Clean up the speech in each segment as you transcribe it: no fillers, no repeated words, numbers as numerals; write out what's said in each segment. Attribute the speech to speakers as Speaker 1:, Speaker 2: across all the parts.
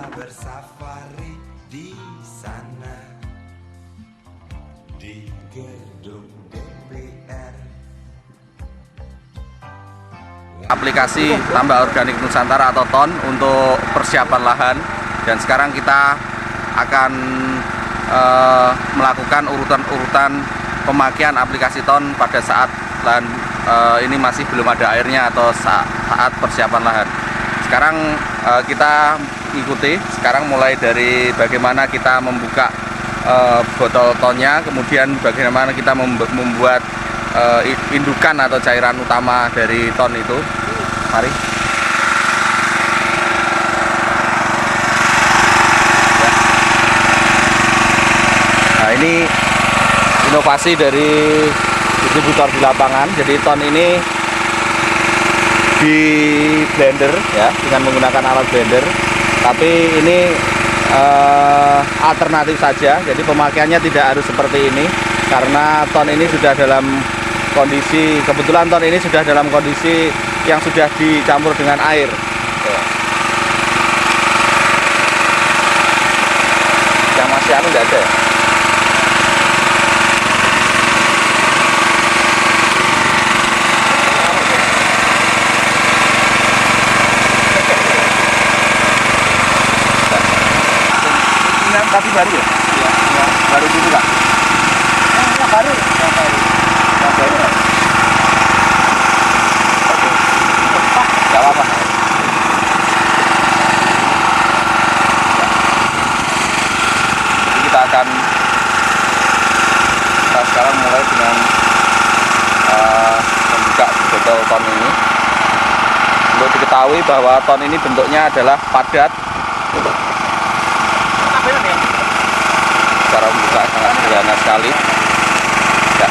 Speaker 1: kita bersafari di sana di gedung DPR.
Speaker 2: Aplikasi tambah organik Nusantara atau TON untuk persiapan lahan, dan sekarang kita akan melakukan urutan-urutan pemakaian aplikasi TON pada saat lahan ini masih belum ada airnya atau saat persiapan lahan. Sekarang kita ikuti sekarang mulai dari bagaimana kita membuka botol tonnya, kemudian bagaimana kita membuat indukan atau cairan utama dari ton itu. Mari. Nah, ini inovasi dari distributor di lapangan. Jadi ton ini di blender ya, dengan menggunakan alat blender. Tapi ini alternatif saja. Jadi pemakaiannya tidak harus seperti ini, karena ton ini sudah dalam kondisi, kebetulan ton ini sudah dalam kondisi yang sudah dicampur dengan air. Yang masih anu tidak ada ya? Tadi baru ya? Iya, ya. Baru dulu Kak? Ya, baru. Yang baru. Yang baru. Oke. Gak apa-apa. Jadi kita akan sekarang mulai dengan membuka botol ton ini. Untuk diketahui bahwa ton ini bentuknya adalah padat. Cara membuka sangat sederhana sekali ya.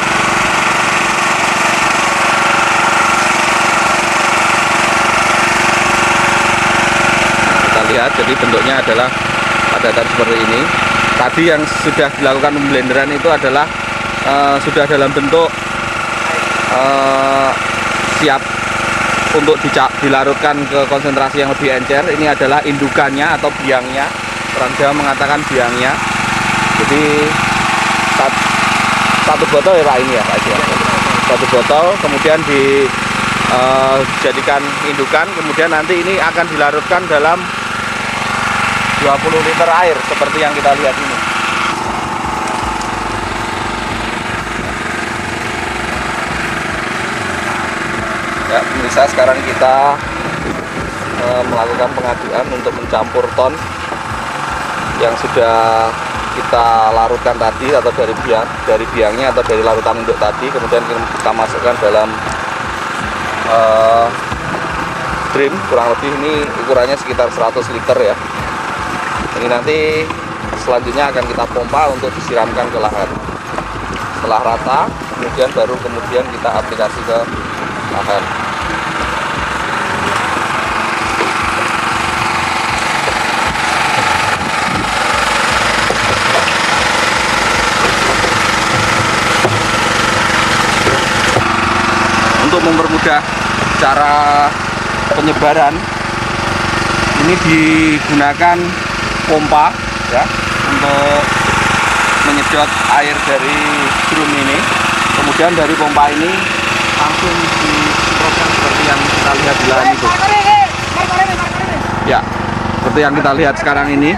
Speaker 2: Kita lihat, jadi bentuknya adalah padatan seperti ini. Tadi yang sudah dilakukan pemblenderan itu adalah sudah dalam bentuk siap untuk dilarutkan ke konsentrasi yang lebih encer. Ini adalah indukannya atau biangnya, orang Jawa mengatakan biangnya. Jadi satu botol ya Pak, ini ya Pak ya. Satu botol kemudian dijadikan indukan, kemudian nanti ini akan dilarutkan dalam 20 liter air seperti yang kita lihat ini. Ya pemirsa, sekarang kita melakukan pengaduan untuk mencampur ton yang sudah kita larutkan tadi, atau dari biangnya atau dari larutan induk tadi, kemudian kita masukkan dalam drum. Kurang lebih ini ukurannya sekitar 100 liter ya. Ini nanti selanjutnya akan kita pompa untuk disiramkan ke lahan. Setelah rata, kemudian kita aplikasi ke lahan. Untuk mempermudah cara penyebaran, ini digunakan pompa ya untuk menyedot air dari drum ini. Kemudian dari pompa ini langsung disemprotkan seperti yang kita lihat di lahan itu. Ya, seperti yang kita lihat sekarang ini.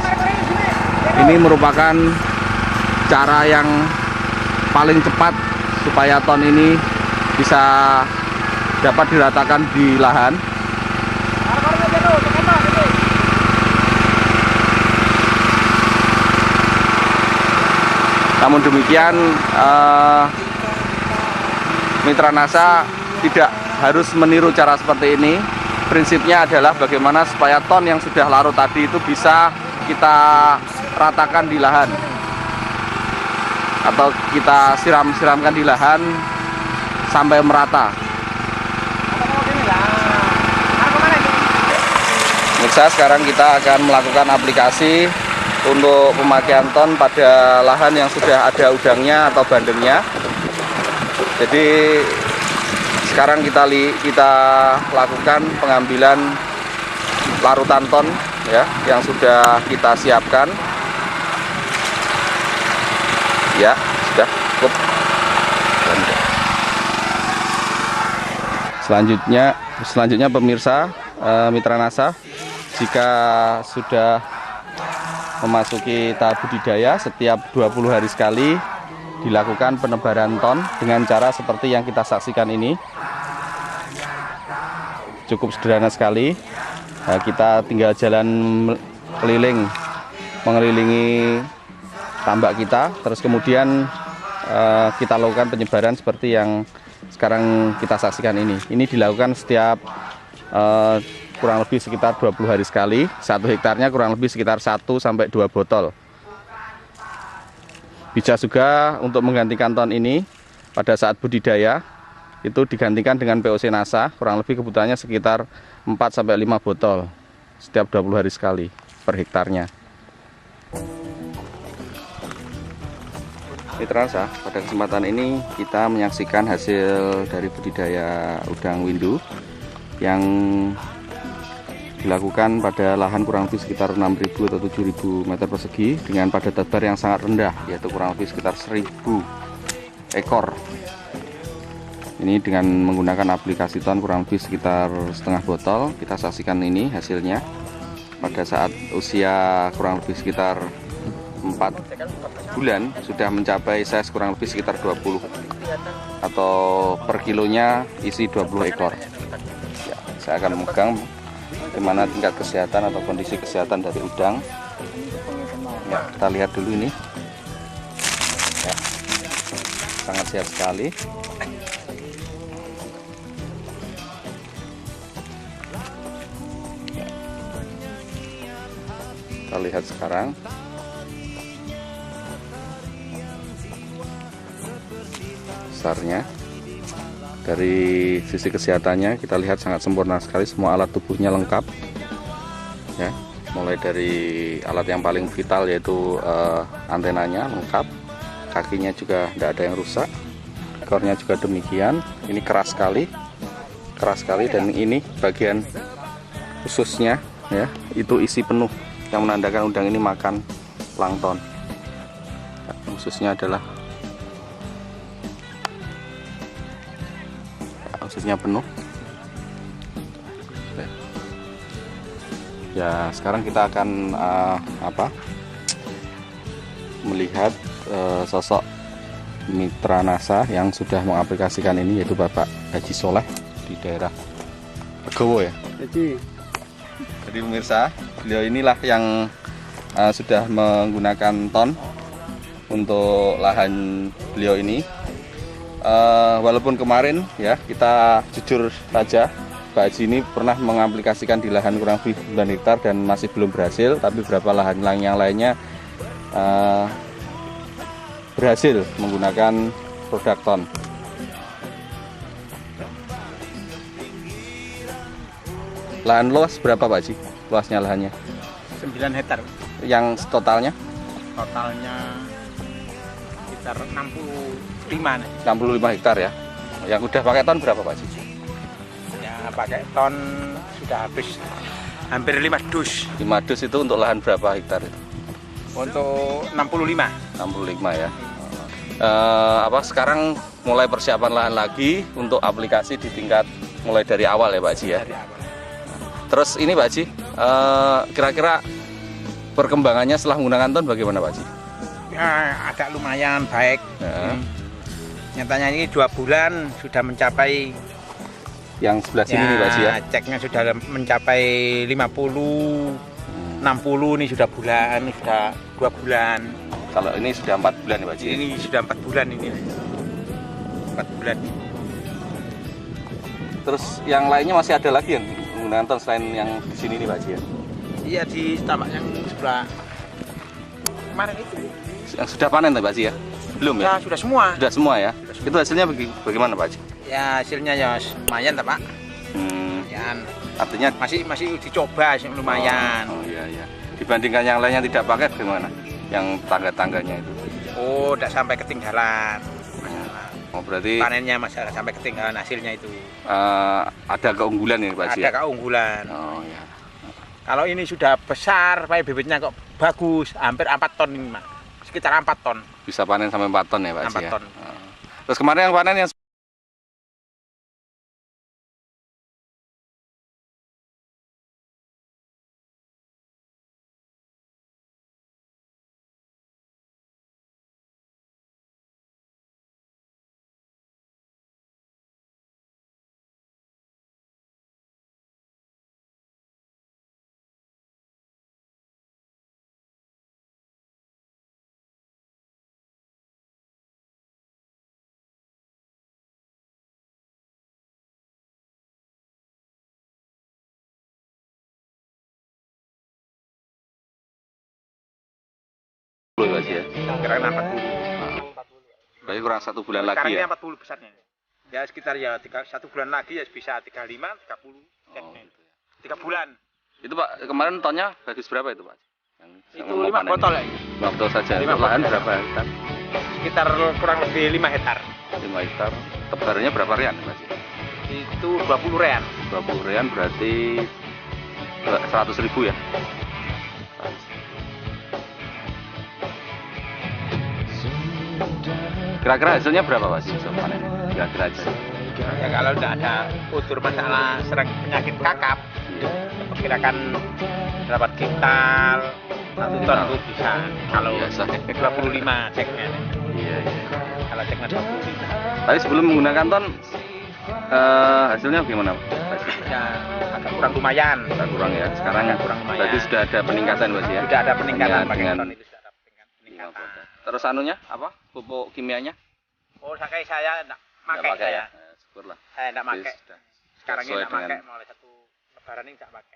Speaker 2: Ini merupakan cara yang paling cepat supaya ton ini bisa dapat diratakan di lahan. Namun demikian, Mitra NASA tidak harus meniru cara seperti ini. Prinsipnya adalah bagaimana supaya ton yang sudah larut tadi itu bisa kita ratakan di lahan, atau kita siramkan di lahan sampai merata. Pemirsa, sekarang kita akan melakukan aplikasi untuk pemakaian ton pada lahan yang sudah ada udangnya atau bandengnya. Jadi sekarang kita lakukan pengambilan larutan ton ya yang sudah kita siapkan. Ya, sudah cukup. Selanjutnya pemirsa, mitra NASA, jika sudah memasuki tahap budidaya, setiap 20 hari sekali dilakukan penebaran ton dengan cara seperti yang kita saksikan ini. Cukup sederhana sekali. Nah, kita tinggal jalan keliling, mengelilingi tambak kita, terus kemudian kita lakukan penyebaran seperti yang sekarang kita saksikan ini. Ini dilakukan setiap kurang lebih sekitar 20 hari sekali. 1 hektarnya kurang lebih sekitar 1-2 botol. Bisa juga untuk menggantikan ton ini pada saat budidaya, itu digantikan dengan POC NASA, kurang lebih kebutuhannya sekitar 4-5 botol setiap 20 hari sekali per hektarnya. Mitra NASA, pada kesempatan ini kita menyaksikan hasil dari budidaya udang windu yang dilakukan pada lahan kurang lebih sekitar 6.000 atau 7.000 meter persegi dengan padat tebar yang sangat rendah, yaitu kurang lebih sekitar 1.000 ekor. Ini dengan menggunakan aplikasi ton kurang lebih sekitar setengah botol. Kita saksikan ini hasilnya pada saat usia kurang lebih sekitar 4 bulan sudah mencapai size kurang lebih sekitar 20 atau per kilonya isi 20 ekor. Ya, saya akan memegang bagaimana tingkat kesehatan atau kondisi kesehatan dari udang. Ya, kita lihat dulu ini. Ya, sangat sehat sekali. Kita lihat sekarang. Besarnya, dari sisi kesehatannya kita lihat sangat sempurna sekali, semua alat tubuhnya lengkap ya, mulai dari alat yang paling vital yaitu antenanya lengkap, kakinya juga tidak ada yang rusak, ekornya juga demikian. Ini keras sekali dan ini bagian khususnya ya, itu isi penuh yang menandakan udang ini makan plankton. Khususnya adalah penuh. Ya, sekarang kita akan melihat sosok mitra NASA yang sudah mengaplikasikan ini, yaitu Bapak Haji Soleh di daerah Legowo ya. Jadi pemirsa, beliau inilah yang sudah menggunakan ton untuk lahan beliau ini. Walaupun kemarin ya, kita jujur saja, Pak Haji ini pernah mengaplikasikan di lahan kurang lebih 9 hektar dan masih belum berhasil, tapi beberapa lahan yang lainnya berhasil menggunakan produk ton. Lahan luas berapa Pak Haji? Luasnya lahannya?
Speaker 3: 9 hektar.
Speaker 2: Yang totalnya?
Speaker 3: Totalnya sekitar
Speaker 2: 65 hektar ya. Yang udah pakai ton berapa Pak Haji?
Speaker 3: Ya, pakai ton sudah habis hampir 5 dus.
Speaker 2: 5 dus itu untuk lahan berapa hektar itu?
Speaker 3: Untuk 65.
Speaker 2: 65 ya. Sekarang mulai persiapan lahan lagi untuk aplikasi di tingkat mulai dari awal ya Pak Haji ya. Terus ini Pak Haji, kira-kira perkembangannya setelah menggunakan ton bagaimana Pak Haji?
Speaker 3: Ya, agak lumayan baik. Nyatanya ini 2 bulan sudah mencapai,
Speaker 2: yang sebelah sini nih Pak Haji ya.
Speaker 3: Ceknya sudah mencapai 50, 60 nih sudah bulan, ini sudah 2 bulan.
Speaker 2: Kalau ini sudah 4 bulan ya Pak Haji.
Speaker 3: Ini sudah 4 bulan ini. 4 bulan.
Speaker 2: Terus yang lainnya masih ada lagi yang menggunakan ton selain yang di sini nih Pak Haji ya?
Speaker 3: Iya, di tambak yang sebelah kemarin itu.
Speaker 2: Yang sudah panen Pak Haji ya? Belum ya?
Speaker 3: Ya, sudah semua.
Speaker 2: Sudah semua ya? Itu hasilnya bagaimana Pak Haji?
Speaker 3: Ya, hasilnya ya lumayan Pak. Lumayan.
Speaker 2: Artinya
Speaker 3: masih dicoba lumayan.
Speaker 2: Oh iya iya. Dibandingkan yang lainnya tidak pakai bagaimana? Yang tangga-tangganya itu?
Speaker 3: Oh, tidak sampai ketinggalan.
Speaker 2: Oh, berarti
Speaker 3: panennya masih sampai ketinggalan hasilnya itu.
Speaker 2: Ada keunggulan ya Pak Haji?
Speaker 3: Ada keunggulan.
Speaker 2: Oh iya.
Speaker 3: Kalau ini sudah besar, Pak, bibitnya kok bagus, hampir 4 ton ini, Pak. Sekitar 4 ton.
Speaker 2: Bisa panen sampai 4 ton ya Pak
Speaker 3: 4
Speaker 2: ya.
Speaker 3: ton.
Speaker 2: Terus kemarin yang panen yang dulu Pak ya.
Speaker 3: Kira-kira 40.
Speaker 2: Berarti kurang 1 bulan lagi
Speaker 3: Sekarang
Speaker 2: ya.
Speaker 3: ini 40 besarnya. Ya sekitar ya 1 bulan lagi ya bisa 35, 30.
Speaker 2: Oh, gitu ya.
Speaker 3: 3 bulan.
Speaker 2: Itu Pak kemarin tonnya bagus berapa itu Pak?
Speaker 3: Itu 5 botol ya.
Speaker 2: 5 botol saja.
Speaker 3: 5
Speaker 2: Untuk lahan
Speaker 3: botol.
Speaker 2: berapa hektar?
Speaker 3: Sekitar kurang lebih 5 hektar.
Speaker 2: 5 hektar. Tebarannya berapa rian Pak?
Speaker 3: Itu 20 real.
Speaker 2: 20 rian berarti 100.000 ya. Kira-kira hasilnya berapa Pak sih panen? Kira-kira aja.
Speaker 3: Ya kalau tidak ada unsur masalah serang penyakit kakap, perkirakan dapat kintal 1 ton itu bisa. Kalau
Speaker 2: Biasa.
Speaker 3: 25 ceknya.
Speaker 2: Iya, iya.
Speaker 3: Kalau ceknya 25.
Speaker 2: Tapi sebelum menggunakan ton hasilnya gimana Pak?
Speaker 3: Ya agak kurang lumayan.
Speaker 2: Kurang ya. Sekarang
Speaker 3: Kurang lumayan.
Speaker 2: berarti sudah ada peningkatan Pak ya.
Speaker 3: Sudah ada peningkatan
Speaker 2: Hanya
Speaker 3: pakai
Speaker 2: dengan
Speaker 3: ton itu sudah ada peningkatan.
Speaker 2: Terus anunya apa? Pupuk kimianya?
Speaker 3: Oh, saya enggak
Speaker 2: Nggak
Speaker 3: pakai
Speaker 2: pakai
Speaker 3: saya.
Speaker 2: ya. Syukurlah.
Speaker 3: Saya enggak
Speaker 2: Jadi
Speaker 3: pakai.
Speaker 2: sudah
Speaker 3: Sekarang ini
Speaker 2: sesuai
Speaker 3: enggak pakai,
Speaker 2: dengan-
Speaker 3: mulai 1 lebaran ini enggak pakai.